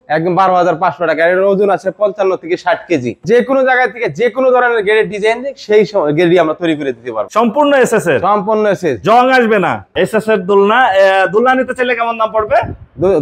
একদম 12,500 টাকা। এর ওজন আছে 55 থেকে 60 কেজি। যে কোনো জায়গা থেকে যে কোনো ধরনের গেটের ডিজাইন সেই গেটই আমরা তৈরি করে দিতে পারবো। সম্পূর্ণ এসএস এর, সম্পূর্ণ এসএস, জং আসবে না। এসএস এর দোলনা। দোলনা নিতে চাইলে কেমন দাম পড়বে?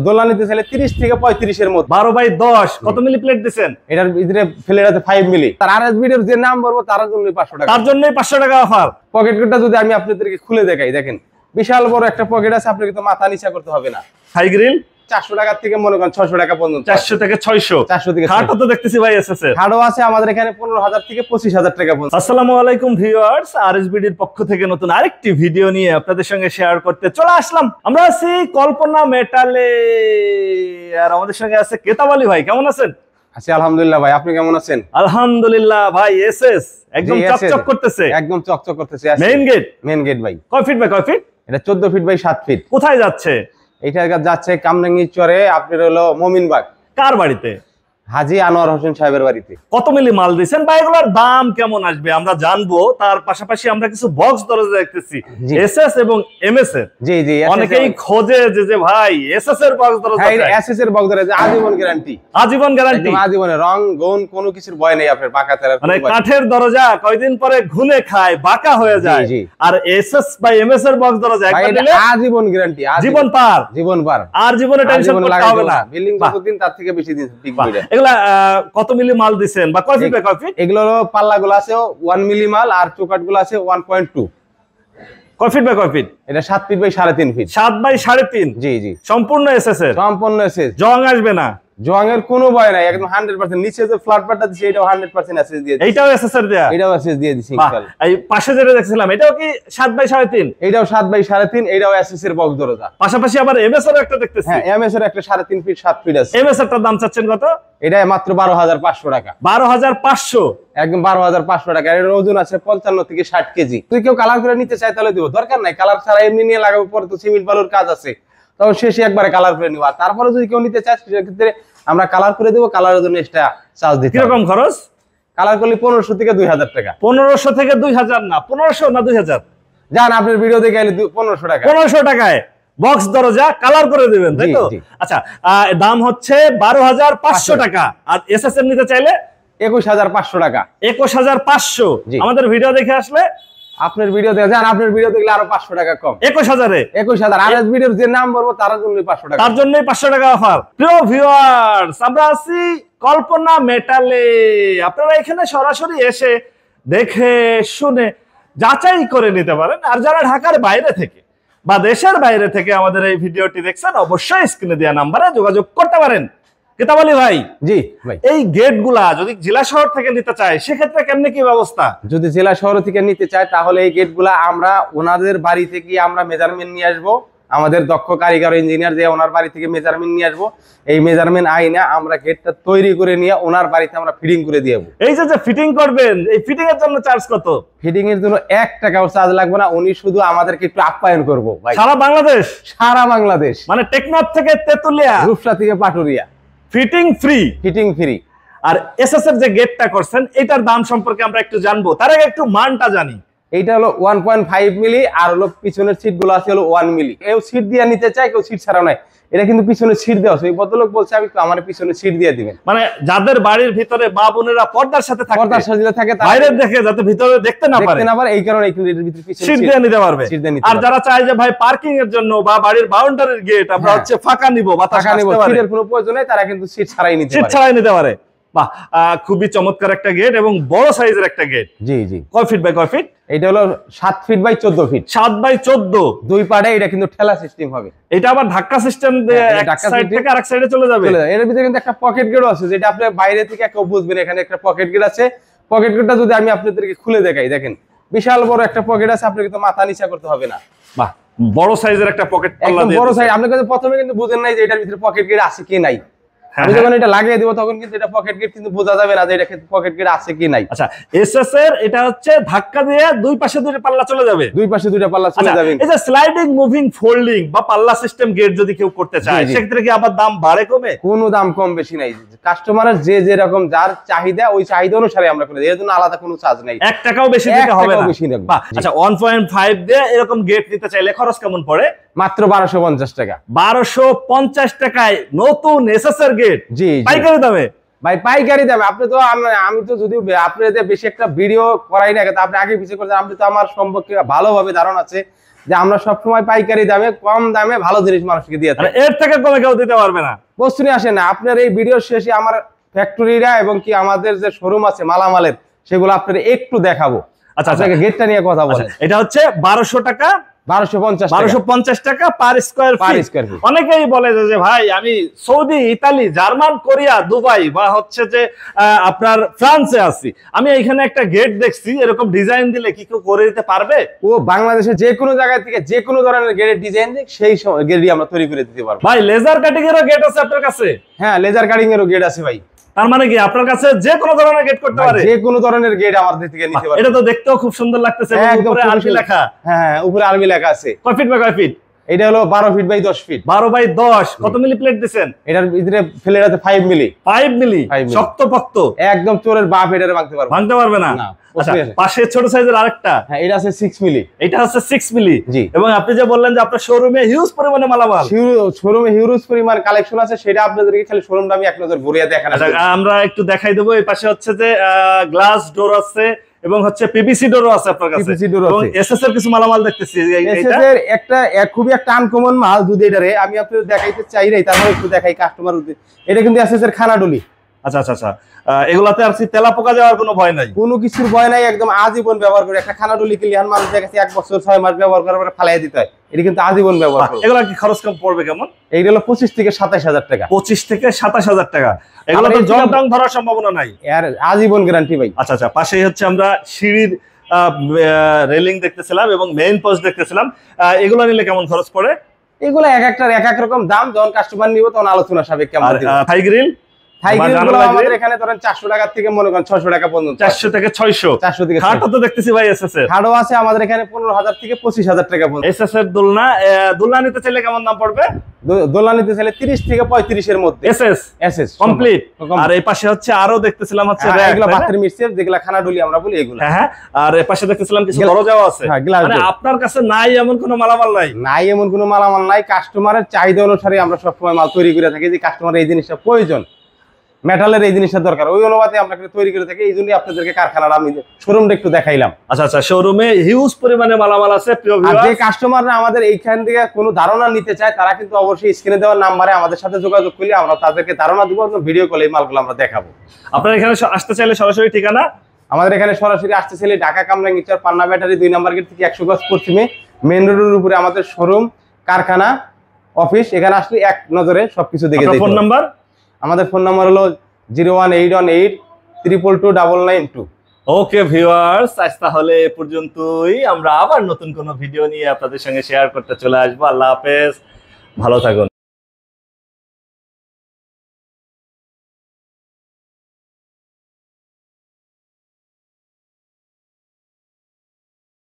দোলনা নিতে চাইলে 30 থেকে 35 এর মধ্যে। 12x10 কত মিলি প্লেট দিবেন? এটার ভিতরে ফ্লেট আছে 5 মিলি। তার আরএসবি এর যে নাম বলবো তার জন্য 500 টাকা। তার জন্যই 500 টাকা অফার। পকেট কোডটা যদি আমি আপনাদেরকে খুলে দেখাই, দেখেন বিশাল বড় একটা পকেট আছে, আপনাকে তো মাথা নিচা করতে হবে না। হাই গ্রিল 400 টাকা থেকে মনে করেন 600 টাকা পর্যন্ত। 400 থেকে 600। 400 থেকে খাটও তো দেখতেছি ভাই এসএস এর। খাটও আছে আমাদের এখানে 15,000 থেকে 25,000 টাকা পর্যন্ত। আসসালামু আলাইকুম ভিউয়ার্স, আরএসবিডির পক্ষ থেকে নতুন আরেকটি ভিডিও নিয়ে আপনাদের সঙ্গে শেয়ার করতে চলে আসলাম। আমরা আছি কল্পনা মেটালে, আর আমাদের সঙ্গে আছে কেতাব আলী ভাই। কেমন আছেন? আছি আলহামদুলিল্লাহ ভাই, আপনি কেমন আছেন? আলহামদুলিল্লাহ ভাই। এসএস একদম চকচক করতেছে, একদম চকচক করতেছে। মেইন গেট ভাই। কয় ফিট বাই কয় ফিট? এটা 14 ফিট বাই 7 ফিট। কোথায় যাচ্ছে এটা? যাচ্ছে কামরাঙ্গীর চরে, আপনার হলো মমিনবাগ। কার বাড়িতে? হাজী আনোয়ার হোসেন সাহেবের বাড়িতে। কত মিলি মাল দিয়েছেন বা এগুলোর দাম কেমন আসবে আমরা জানবো। তার পাশাপাশি আমরা কিছু বক্স দরজা দেখতেছি এসএস এবং এমএস এর। জি জি, অনেকেই খোঁজে যে ভাই এসএস এর বক্স দরজা। হ্যাঁ, এসএস এর বক্স দরজা আজীবন গ্যারান্টি। আজীবন গ্যারান্টি, আজীবনে রং গুণ কোনো কিছুর ভয় নেই আপনার। বাঁকা তেলার মানে কাঠের দরজা কয়দিন পরে ঘুনে খায়, বাঁকা হয়ে যায়। আর এসএস বা এমএস এর বক্স দরজা একবার দিলে আজীবন গ্যারান্টি, জীবন পার। জীবন পার, আর জীবনে টেনশন করতে হবে না। বিল্ডিং যতদিন তার থেকে বেশি দিন টিকবে। এগুলা কত মিলি মাল দিবেন বা কয় ফিট বাই কয় ফিট? এগুলো পাল্লাগুলো আছে 1 মিলি মাল, আর চৌকাটগুলো আছে 1.2। কয় ফিট বাই কয় ফিট? এটা 7 ফিট বাই 3.5 ফিট। 7 বাই 3.5। জি জি, সম্পূর্ণ এসএস এর। সম্পূর্ণ এসএস। জং আসবে না, জংয়ের কোনো ভয় নাই, একদম 100%। নিচে যে ফ্ল্যাট পার্টটা দিছি এটাও 100% এসএস দিয়ে দিছি। এইটাও এসএস এর দেয়া? এটাও এসএস দিয়ে দিছি ইনশাআল্লাহ। এই পাশে যেটা দেখছিলাম এটাও কি 7 বাই 3.5? এটাও 7 বাই 3.5, এটাও এসএস এর বক্স দরজা। পাশাপাশি আবার এমএস এর একটা দেখতেছি। হ্যাঁ, এমএস এর একটা 3.5 ফিট 7 ফিট আছে। এমএস এরটার দাম চাচ্ছেন কত? এটা মাত্র 12,500 টাকা। 12,500? একদম 12,500 টাকা। এর ওজন আছে 55 থেকে 60 কেজি। তুই কেউ কালার করে নিতে চাই তাহলে দিব, দরকার নাই কালার ছাড়া এমনি নিয়ে লাগাবো, পরে তো সিমেন্ট বালুর কাজ আছে, তখন শেষে একবারে কালার করে নিব। আর তারপরে যদি কেউ নিতে চায় সেক্ষেত্রে আমরা কালার করে দেবো, কালারের জন্য এক্সট্রা চার্জ দিতে হবে। কিরকম খরচ? কালার করলে 1500 থেকে 2000 টাকা। 1500 থেকে 2000? না 1500 না 2000? জান আপনার ভিডিও দেখে গেলে 1500 টাকা। 1500 টাকায় বক্স দরজা কালার করে দিবেন, তাই তো? আচ্ছা, দাম হচ্ছে 12,500 টাকা। আর এসএস এর নিতে চাইলে 21,500 টাকা। 21,500। আমাদের ভিডিও দেখে আসলে আপনার ভিডিও দেখে যান, আপনার ভিডিও দেখলে আরো 500 টাকা কম। 21,000-এ 21,000। আর ভিডিওর যে নাম বলবো তার জন্য 500 টাকা। তার জন্যই 500 টাকা অফার। প্রিয় ভিউয়ার্স, আমরা আছি কল্পনা মেটালে। আপনারা এখানে সরাসরি এসে দেখে শুনে যাচাই করে নিতে পারেন। আর যারা ঢাকার বাইরে থেকে বা দেশের বাইরে থেকে আমাদের এই ভিডিওটি দেখছেন, অবশ্যই স্ক্রিনে দেওয়া নাম্বারে যোগাযোগ করতে পারেন। কেতাব আলী ভাই। জি ভাই, এই গেটগুলা যদি জেলা শহর থেকে নিতে চায় সেক্ষেত্রে কেমনে কি ব্যবস্থা? যদি জেলা শহর থেকে নিতে চায় তাহলে এই গেটগুলা আমরা ওনাদের বাড়ি থেকে আমরা মেজারমেন্ট নিয়ে আসবো। আমাদের দক্ষ কারিগর ইঞ্জিনিয়ার যে ওনার বাড়ি থেকে মেজারমেন্ট নিয়ে আসবো। এই মেজারমেন্ট আইনা আমরা গেটটা তৈরি করে নিয়ে ওনার বাড়িতে আমরা ফিটিং করে দিয়ে যাবো। এই যে ফিটিং করবেন, এই ফিটিং এর জন্য চার্জ কত? ফিটিং এর জন্য 1 টাকাও চার্জ লাগবে না। উনি শুধু আমাদেরকে একটু আপ্যায়ন করবো ভাই। সারা বাংলাদেশ? সারা বাংলাদেশ, মানে টেকনাফ থেকে তেতুলিয়া, রূপসা থেকে Paturia, fitting free. Fitting free. আর এসএস এর যে গেটটা করছেন এটার দাম সম্পর্কে আমরা একটু জানবো, তার আগে একটু মানটা জানি। এইটা হলো 1.5 মিলি, আর হলো পিছনের সিট গুলো আছে হলো 1 মিলি। কেউ সিট দিয়ে নিতে চায়, কেউ সিট ছাড়া নাই। এটা কিন্তু পিছনে সিট দেওয়া আছে। এই ভদ্রলোক বলছে আমি আমার পিছনে সিট দিয়ে দিবেন। মানে যাদের বাড়ির ভিতরে মা বোনেরা পর্দার সাথে থাকে, পর্দার সাথে থাকে, বাইরে দেখে যাতে ভিতরে দেখতে না পারে, এই কারণে এর ভিতরে পিছনে সিট দিয়ে নিতে পারবে। আর যারা চায় যে ভাই পার্কিং এর জন্য বা বাড়ির বাউন্ডারির গেট আমরা হচ্ছে ফাঁকা নিব, বাতাস আসতে পারে, সিটের কোনো প্রয়োজন নাই, তারা কিন্তু সিট ছাড়াই নিতে পারে। সিট ছাড়াই নিতে পারে। বাহ, খুবই চমৎকার একটা গেট এবং বড় সাইজের একটা গেট। জি জি। কয় ফিট বাই কয় ফিট? এটা হলো 7 ফিট বাই 14 ফিট। 7 বাই 14, দুই পাড়ে। এটা কিন্তু ঠেলা সিস্টেম হবে। এটা আবার ধাক্কা সিস্টেম দিয়ে এক সাইড থেকে আরেক সাইডে চলে যাবে। এর ভিতরে কিন্তু একটা পকেট গেটও আছে, যেটা আপনি বাইরে থেকে কেউ বুঝবেন। এখানে একটা পকেট গেট আছে। পকেট গেটটা যদি আমি আপনাদেরকে খুলে দেখাই, দেখেন বিশাল বড় একটা পকেট আছে, আপনাকে তো মাথা নিচা করতে হবে না। বাহ, বড় সাইজের একটা পকেট পাল্লা একদম বড় সাইজ। আপনি কিন্তু প্রথমে কিন্তু বুঝেন নাই যে এটার ভিতরে পকেট গেট আছে কি নাই। আমি যখন এটা লাগিয়ে দেব তখন কিন্তু এটা পকেট গেট কিন্তু বোঝা যাবে না যে এটা পকেট গেট আছে কি নাই। আচ্ছা, এসএস এর এটা হচ্ছে ধাক্কা দিয়ে দুই পাশে দুইটা পাল্লা চলে যাবে। দুই পাশে দুইটা পাল্লা চলে যাবে। এই যে স্লাইডিং মুভিং ফোল্ডিং বা পাল্লা সিস্টেম গেট যদি কেউ করতে চায় সেক্ষেত্রে কি আবার দাম বাড়ে কমে? কোনো দাম কম বেশি নাই। কাস্টমারের যে যেরকম যার চাহিদা ওই চাহিদা অনুসারে আমরা করে দিই। এর জন্য আলাদা কোনো চার্জ নাই। 1 টাকাও বেশি দিতে হবে না। আচ্ছা, 1.5 দিয়ে এরকম গেট নিতে চাইলে খরচ কেমন পড়ে? মাত্র 1250 টাকা। 1250 টাকায় নতুন এসএসআর গেট, জি পাইকারি দামে ভাই, পাইকারি দামে। আপনি তো আমি তো যদিও আপনাদের বেশি একটা ভিডিও করাই না, কিন্তু আপনি আগে পিছিয়ে করছেন, আপনি তো আমার সম্পর্কে ভালোভাবে ধারণা আছে যে আমরা সবসময় পাইকারি দামে, কম দামে ভালো জিনিস মানুষকে দিয়ে থাকি। এর থেকে কমে কেউ দিতে পারবে না। প্রশ্নই আসে না। আপনার এই ভিডিও শেষে আমার ফ্যাক্টরিরা এবং কি আমাদের যে শোরুম আছে মালামালের, সেগুলো আপনার একটু দেখাবো। আচ্ছা, আপনাকে গেটটা নিয়ে কথা বলেন। এটা হচ্ছে 1200 টাকা, 1250 টাকা পার স্কয়ার ফিট। অনেকেই বলে যে ভাই আমি Saudi, Italy, German, Korea, Dubai বা হচ্ছে যে আপনার ফ্রান্সে আছি, আমি এখানে একটা গেট দেখছি, এরকম ডিজাইন দিলে কি কেউ করে দিতে পারবে? ও বাংলাদেশের যে কোনো জায়গা থেকে যে কোনো ধরনের গেটের ডিজাইন দিক, সেই গেটই আমরা তৈরি করে দিতে পারবো। ভাই লেজার কাটিং এরও গেট আছে আপনার কাছে? হ্যাঁ, লেজার কাটিং এরও গেট আছে ভাই। তার মানে কি আপনার কাছে যে কোনো ধরনের গেট করতে পারে? যে কোনো ধরনের গেট আমাদের থেকে নিতে পারবে। এটা তো দেখতেও খুব সুন্দর লাগতেছে, উপরে আরবি লেখা। হ্যাঁ, উপরে আরবি লেখা আছে। কয় ফিট বাই কয় ফিট? এটা হলো 12 ফিট বাই 10 ফিট। 12 বাই 10। কত মিলি প্লেট দিবেন? এটার ভিতরে ফ্লেট আছে 5 মিলি। 5 মিলি শক্ত পক্ত, একদম চোরের বাপ এটারে ভাঙতে পারবে না। আচ্ছা, পাশে ছোট সাইজের আরেকটা, হ্যাঁ এটা আছে 6 মিলি। এটা হচ্ছে 6 মিলি। জি। এবং আপনি যে বললেন যে আপনার শোরুমে হিউজ পরিমাণে মালামাল, শোরুমে হিউজ পরিমাণ কালেকশন আছে, সেটা আপনাদেরকে খালি শোরুমটা আমি এক নজর ঘুরিয়ে দেখানো। আচ্ছা, আমরা একটু দেখাই দেবো। এই পাশে হচ্ছে যে গ্লাস ডোর আছে এবং হচ্ছে পিভিসি ডোরও আছে আপনার কাছে, এবং এসএস এর কিছু মালামাল দেখতেছি। এসএস এর একটা খুবই একটা আনকমন মাল, যদি এটারে আমি আপনাদের দেখাইতে চাই রে, তারপরে একটু দেখাই কাস্টমার। এটা কিন্তু এসএস এর খানাডুলি। আচ্ছা আচ্ছা আচ্ছা, এগুলাতে আর কি তেলা পোকা যাওয়ার কোনো ভয় নাই? কোনো কিছুর ভয় নাই, একদম আজীবন ব্যবহার করে। একটা খানাডুলি ক্লিয়ার মানুষের কাছে 1 বছর 6 মাস ব্যবহার করার পরে ফালাই দিতে হয়, এটা কিন্তু আজীবন ব্যবহার করে। এগুলা কি খরচ কম পড়বে কেমন? এইটা হলো 25 থেকে 27 হাজার টাকা। 25 থেকে 27 হাজার টাকা। এগুলো তো জং টং ধরার সম্ভাবনা নাই? আর আজীবন গ্যারান্টি ভাই। আচ্ছা আচ্ছা, পাশেই হচ্ছে আমরা সিঁড়ির রেলিং দেখতেছিলাম এবং মেইন পোস্ট দেখতেছিলাম। এগুলো নিলে কেমন খরচ পড়ে? এগুলো এক একটার এক এক রকম দাম, যখন কাস্টমার নিব তখন আলোচনা সাপেক্ষে আমরা দিব। থাই গ্রিল? থাই গ্রিল গুলো আমাদের এখানে ধরেন 400 টাকা থেকে মনে করেন 600 টাকা পর্যন্ত। 400 থেকে 600? 400 থেকে। খাটও তো দেখতেছি ভাই এসএস এর। খাটও আছে আমাদের এখানে 15,000 থেকে 25,000 টাকা পর্যন্ত। এসএস এর দোলনা, দোলনা নিতে চাইলে কেমন দাম পড়বে? দোলনা নিতে চাইলে 30 থেকে 35 এর মধ্যে। SS complete. আর এই পাশে হচ্ছে আরো দেখতেছিলাম হচ্ছে এগুলা বাথরুম স্টেপ, যেগুলা খানাডুলি আমরা বলি এগুলা। হ্যাঁ, আর এই পাশে দেখতেছিলাম কিছু দরজাও আছে। মানে আপনার কাছে নাই এমন কোনো মালামাল নাই? নাই এমন কোনো মালামাল নাই। কাস্টমারের চাহিদা অনুসারে আমরা সবসময় মাল তৈরি করে থাকি, যে কাস্টমারের এই জিনিসটা প্রয়োজন, মেটালের এই জিনিসটা দরকার, ওই অনুপাতে আমরা তৈরি করে থাকি। এই জন্যই আপনাদেরকে কারখানার আমি শোরুমটা একটু দেখাইলাম। আচ্ছা আচ্ছা, শোরুমে হিউজ পরিমাণে মালামাল আছে। আর যে কাস্টমাররা আমাদের এইখান থেকে কোনো ধারণা নিতে চায়, তারা কিন্তু অবশ্যই স্ক্রিনে দেওয়ার নাম্বারে আমাদের সাথে যোগাযোগ করলে আমরা তাদেরকে ধারণা দিব, ভিডিও কলে এই মালগুলো আমরা দেখাবো। আপনারা এখানে আসতে চাইলে সরাসরি ঠিকানা? আমাদের এখানে সরাসরি আসতে চাইলে ঢাকা কামরাঙ্গীরচর পান্না ব্যাটারি 2 নাম্বার গেট থেকে 100 গজ পশ্চিমে মেইন রোডের উপরে আমাদের শোরুম, কারখানা, অফিস। এখানে আসলে এক নজরে সবকিছু দেখে যাবেন। Phone number? আমাদের ফোন নাম্বার হলো 01818229992। ওকে ভিউয়ার্স, আজ তাহলে এ পর্যন্তই। আমরা আবার নতুন কোনো ভিডিও নিয়ে আপনাদের সঙ্গে শেয়ার করতে চলে আসবো। আল্লাহ হাফেজ, ভালো থাকুন।